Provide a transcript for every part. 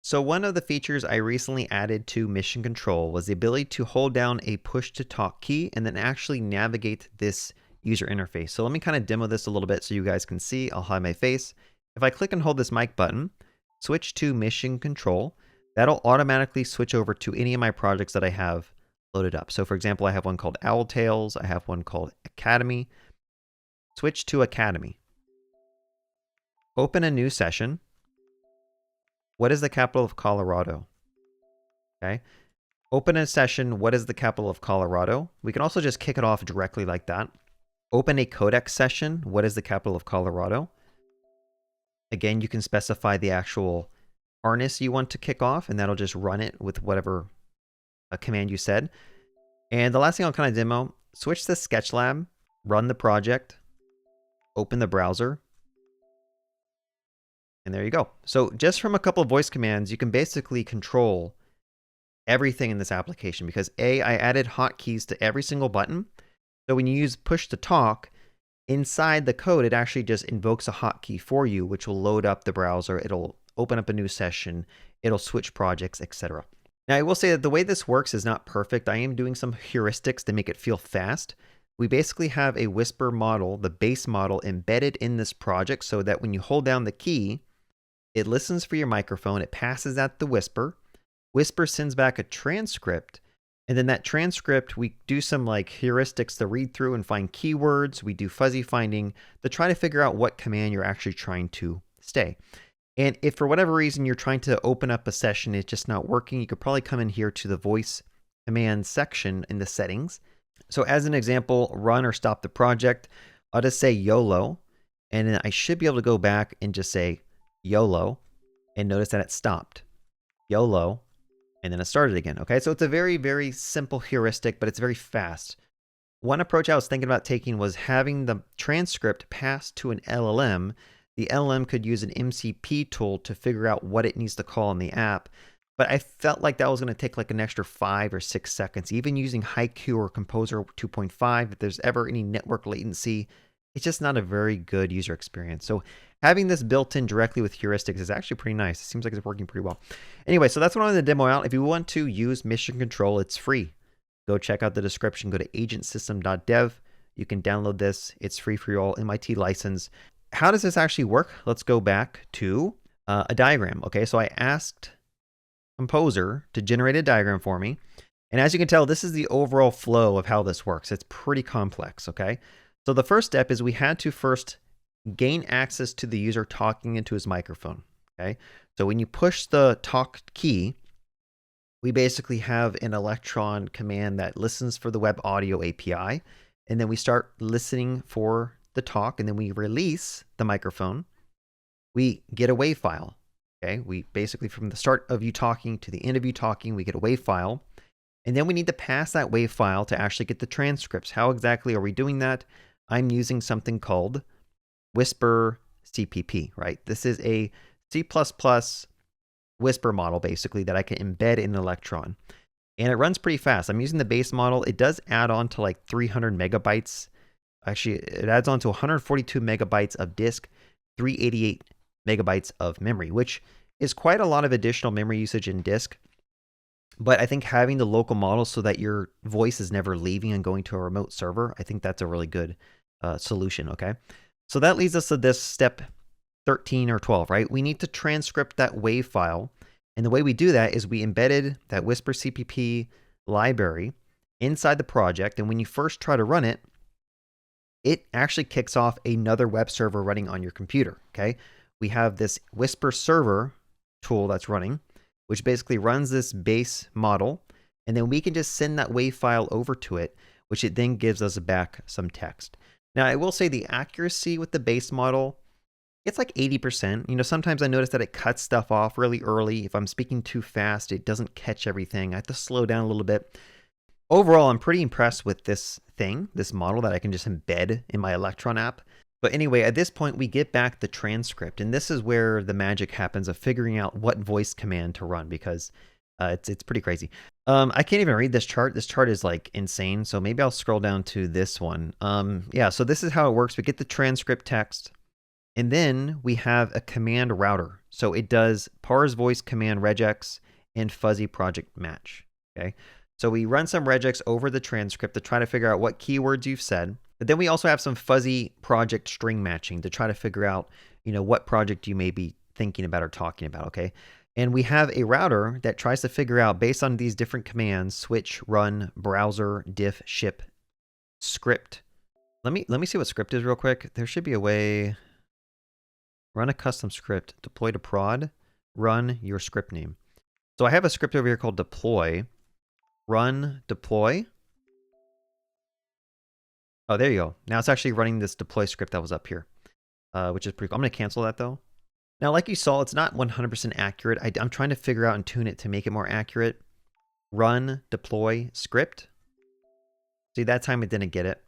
So one of the features I recently added to Mission Control was the ability to hold down a push to talk key and then actually navigate this user interface. So let me kind of demo this a little bit so you guys can see. I'll hide my face. If I click and hold this mic button, switch to Mission Control, that'll automatically switch over to any of my projects that I have loaded up. So for example, I have one called Owl Tales. I have one called Academy. Switch to Academy. Open a new session. What is the capital of Colorado? Okay. Open a session. What is the capital of Colorado? We can also just kick it off directly like that. Open a codec session. What is the capital of Colorado? Again, you can specify the actual harness you want to kick off, and that'll just run it with whatever command you said. And the last thing I'll kind of demo, switch to SketchLab, run the project, open the browser, and there you go. So just from a couple of voice commands, you can basically control everything in this application because I added hotkeys to every single button. So when you use push to talk, inside the code, it actually just invokes a hotkey for you, which will load up the browser. It'll open up a new session. It'll switch projects, etc. Now, I will say that the way this works is not perfect. I am doing some heuristics to make it feel fast. We basically have a whisper model, the base model, embedded in this project so that when you hold down the key, it listens for your microphone. It passes out the whisper. Whisper sends back a transcript. And then that transcript, we do some like heuristics to read through and find keywords. We do fuzzy finding to try to figure out what command you're actually trying to stay. And if for whatever reason you're trying to open up a session, it's just not working, you could probably come in here to the voice command section in the settings. So as an example, run or stop the project. I'll just say YOLO. And then I should be able to go back and just say YOLO. And notice that it stopped. YOLO. And then it started again. Okay, so it's a very, very simple heuristic, but it's very fast. One approach I was thinking about taking was having the transcript passed to an LLM. The LLM could use an MCP tool to figure out what it needs to call in the app. But I felt like that was going to take like an extra 5 or 6 seconds. Even using HiQ or Composer 2.5, if there's ever any network latency, it's just not a very good user experience. So having this built in directly with heuristics is actually pretty nice. It seems like it's working pretty well. Anyway, so that's what I wanted to demo out. If you want to use Mission Control, it's free. Go check out the description. Go to agentsystem.dev. You can download this. It's free for you all, MIT license. How does this actually work? Let's go back to a diagram. Okay, so I asked Composer to generate a diagram for me. And as you can tell, this is the overall flow of how this works. It's pretty complex, okay? So the first step is we had to first gain access to the user talking into his microphone, okay? So when you push the talk key, we basically have an Electron command that listens for the web audio API, and then we start listening for the talk, and then we release the microphone. We get a WAV file, okay? We basically, from the start of you talking to the end of you talking, we get a WAV file, and then we need to pass that WAV file to actually get the transcripts. How exactly are we doing that? I'm using something called Whisper CPP, right? This is a C++ Whisper model, basically, that I can embed in Electron. And it runs pretty fast. I'm using the base model. It does add on to like 300 megabytes. Actually, it adds on to 142 megabytes of disk, 388 megabytes of memory, which is quite a lot of additional memory usage in disk. But I think having the local model so that your voice is never leaving and going to a remote server, I think that's a really good solution, okay? So that leads us to this step 13 or 12, right? We need to transcript that WAV file. And the way we do that is we embedded that Whisper CPP library inside the project. And when you first try to run it, it actually kicks off another web server running on your computer, okay? We have this Whisper server tool that's running, which basically runs this base model. And then we can just send that WAV file over to it, which it then gives us back some text. Now, I will say the accuracy with the base model, it's like 80%. You know, sometimes I notice that it cuts stuff off really early. If I'm speaking too fast, it doesn't catch everything. I have to slow down a little bit. Overall, I'm pretty impressed with this thing, this model that I can just embed in my Electron app. But anyway, at this point, we get back the transcript. And this is where the magic happens of figuring out what voice command to run, because it's pretty crazy. I can't even read this chart. This chart is like insane. So maybe I'll scroll down to this one. Yeah, so this is how it works. We get the transcript text. And then we have a command router. So it does parse voice command regex and fuzzy project match. Okay. So we run some regex over the transcript to try to figure out what keywords you've said. But then we also have some fuzzy project string matching to try to figure out, what project you may be thinking about or talking about. Okay. And we have a router that tries to figure out, based on these different commands, switch, run, browser, diff, ship, script. Let me see what script is real quick. There should be a way. Run a custom script, deploy to prod, run your script name. So I have a script over here called deploy, run deploy. Oh, there you go. Now it's actually running this deploy script that was up here, which is pretty cool. I'm going to cancel that though. Now, like you saw, it's not 100% accurate. I'm trying to figure out and tune it to make it more accurate. Run deploy script. See, that time it didn't get it.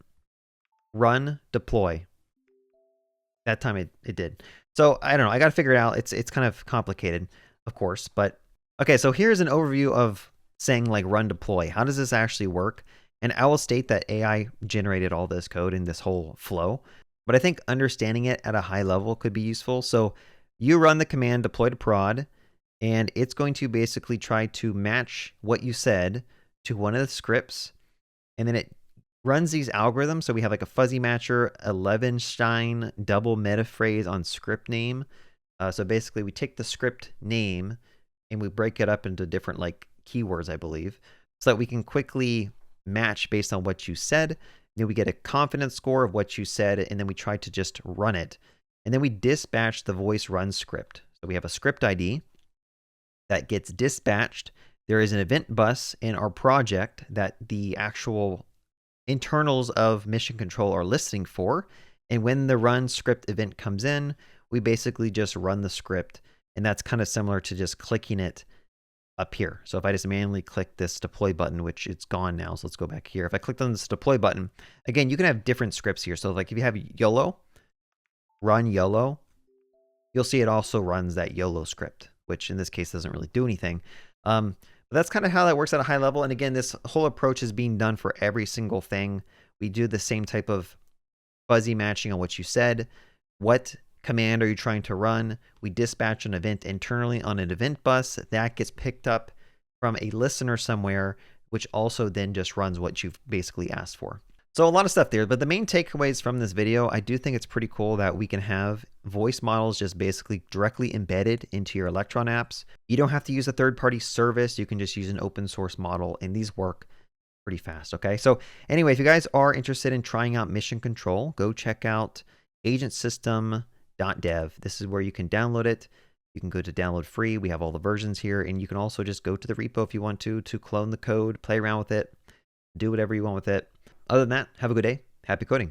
Run deploy. That time it did. So I don't know. I got to figure it out. It's kind of complicated, of course. But okay, so here's an overview of saying like run deploy. How does this actually work? And I will state that AI generated all this code in this whole flow. But I think understanding it at a high level could be useful. So you run the command deploy to prod, and it's going to basically try to match what you said to one of the scripts. And then it runs these algorithms. So we have like a fuzzy matcher, a Levenstein double metaphrase on script name. So basically we take the script name and we break it up into different like keywords, I believe, so that we can quickly match based on what you said. Then we get a confidence score of what you said, and then we try to just run it. And then we dispatch the voice run script. So we have a script ID that gets dispatched. There is an event bus in our project that the actual internals of mission control are listening for. And when the run script event comes in, we basically just run the script. And that's kind of similar to just clicking it up here. So if I just manually click this deploy button, which it's gone now, so let's go back here. If I clicked on this deploy button, again, you can have different scripts here. So like if you have YOLO, run YOLO, you'll see it also runs that YOLO script, which in this case doesn't really do anything. But that's kind of how that works at a high level. And again, this whole approach is being done for every single thing. We do the same type of fuzzy matching on what you said. What command are you trying to run? We dispatch an event internally on an event bus that gets picked up from a listener somewhere, which also then just runs what you've basically asked for. So a lot of stuff there, but the main takeaways from this video, I do think it's pretty cool that we can have voice models just basically directly embedded into your Electron apps. You don't have to use a third-party service. You can just use an open source model, and these work pretty fast, okay? So anyway, if you guys are interested in trying out Mission Control, go check out agentsystem.dev. This is where you can download it. You can go to download free. We have all the versions here, and you can also just go to the repo if you want to clone the code, play around with it, do whatever you want with it. Other than that, have a good day. Happy coding.